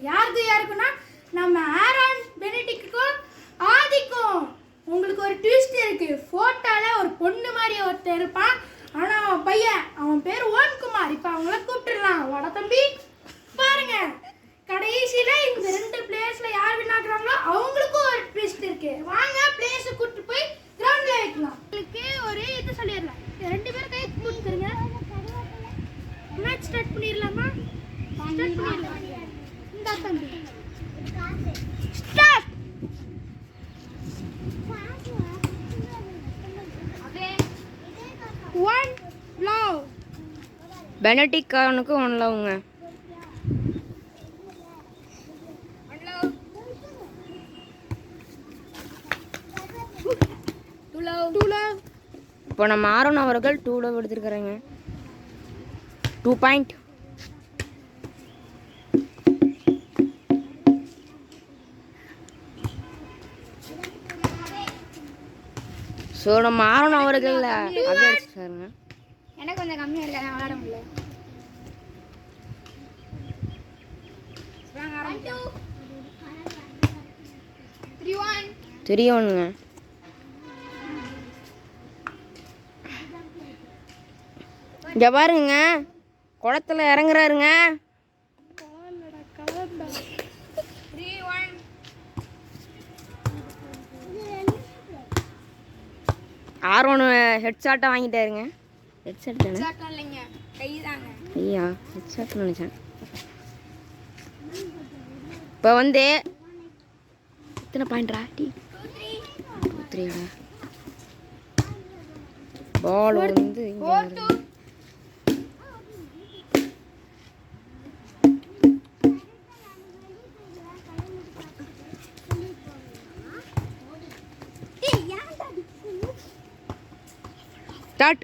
யாருக்குன்னா நம்ம ஆரோன் பெனடிக்டுக்கும் ஆதிக்கும் உங்களுக்கு ஒரு ட்விஸ்ட் இருக்கு. போட்டோல ஒரு பொண்ணு மாதிரி ஒருத்தர் இருப்பான். ஆனா அவன் பையன், அவன் பேர் ஓன்குமார். இப்ப அவங்கள கூப்பிட்டுடலாம். வட தம்பி பாருங்க. கடைசியில இந்த 2 பிளேயர்ஸ்ல யார் வின் ஆகுறாங்களோ அவங்களுக்கும் ஒரு ட்விஸ்ட் இருக்கு. வாங்க பிளேயர்ஸ் கூட்டி போய் கிரவுண்ட்ல வைக்கலாம். உங்களுக்கு ஒரு இது சொல்லிடலாம். 2 பேரும் கை கூட்டுங்க. மேட்ச் ஸ்டார்ட் பண்ணிடலாமா? ஸ்டார்ட் பண்ணிடலாம். இந்த தம்பி ஸ்டார்ட். One love. பெனடிக்டுக்கு 1 லவ்ங்க. இப்போ நம்ம ஆரோன் அவர்கள் 2 லவ் எடுத்துருக்காங்க. 2 பாயிண்ட். ஸோ நம்ம ஆரோன் அவர்கள் அப்படியே அடிச்சுருக்காருங்க. எனக்கு கொஞ்சம் கம்மியாக இல்லை, நான் விளாட முடியல. 3-1ங்க. இங்க பாருங்க, குளத்துல இறங்குறாருங்க. ஆரோன் ஹெட் ஷாட்டை வாங்கிட்டாருங்க. ஹெட் ஷாட் இல்லைங்க, கைதாங்க. ஐயா ஹெட் ஷாட் நினைச்சேன். இப்போ வந்து எத்தனை பாயிண்ட்ரா? 2-3 பால் வந்து ஸ்டார்ட்.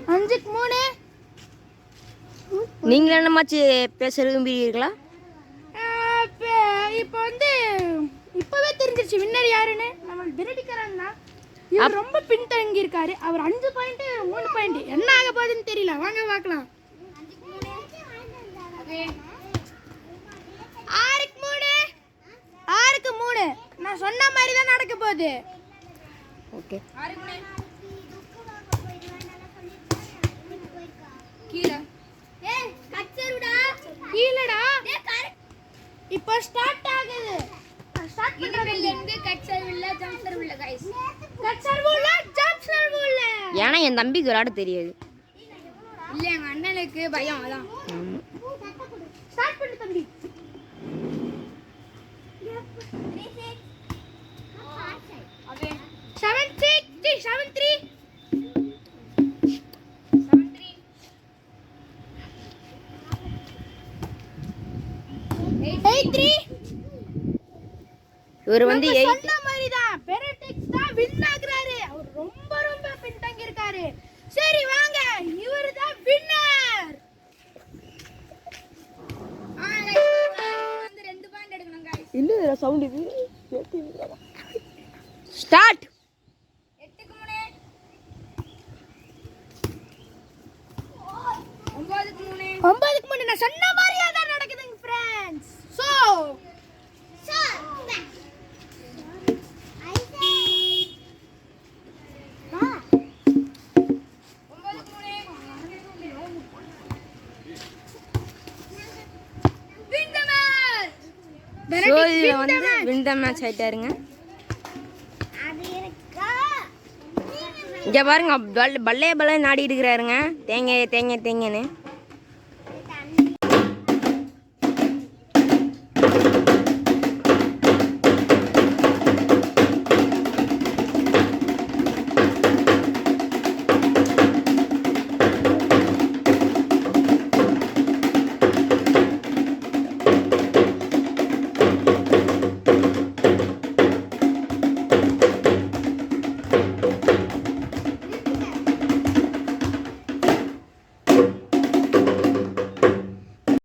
5-3. நீங்கள் என்னமாச்சு பேச விரும்புகிறீர்களா? இப்போ வந்து இப்பவே தெரிஞ்சிருச்சு வின்னர் யாருன்னு. நம்ம பெனடிக்ட் தான். இவர் ரொம்ப பின்தங்கி இருக்காரு. அவர் 5 பாயிண்ட் 3 பாயிண்ட். என்ன ஆக போகுதுன்னு தெரியல. வாங்க பார்க்கலாம். 6-3. நான் சொன்ன மாதிரி தான் நடக்க போகுது. ஓகே. கீழடா. இப்போ ஸ்டார்ட் ஆகுது. ஸ்டார்ட் பண்றதுல இருந்து கட் சர்வ் இல்ல, ஜம்ப் சர்வ் இல்ல गाइस. கட் சர்வ் இல்ல, ஜம்ப் சர்வ் இல்ல. ஏன்னா என் தம்பிக்கு விளையாட தெரியாது. இல்ல எங்க அண்ணனுக்கு பயம் அதான். ஸ்டார்ட் பண்ணு தம்பி. 7-3. 8-3. இவர் வந்து சொன்ன மாதிரி தான் பெனடிக்ட் தான் வின் ஆகுறாரு. அவர் ரொம்ப ரொம்ப பின்தங்கி இருக்காரு. சரி வாங்க, இவர் தான் வின்னர். வந்து 2 பாயிண்ட் எடுக்கணும் गाइस. இல்ல சவுண்ட் இது ஸ்டார்ட். 8-3. 9-3. நான் சொன்ன மாதிரியே தான் நடக்குதுங்க फ्रेंड्स. சோ வந்து வின் த மேட்ச் ஆயிட்டாருங்க. இங்க பாருங்க, பல்லே நாடி இருக்கிறாருங்க. தேங்க தேங்கன்னு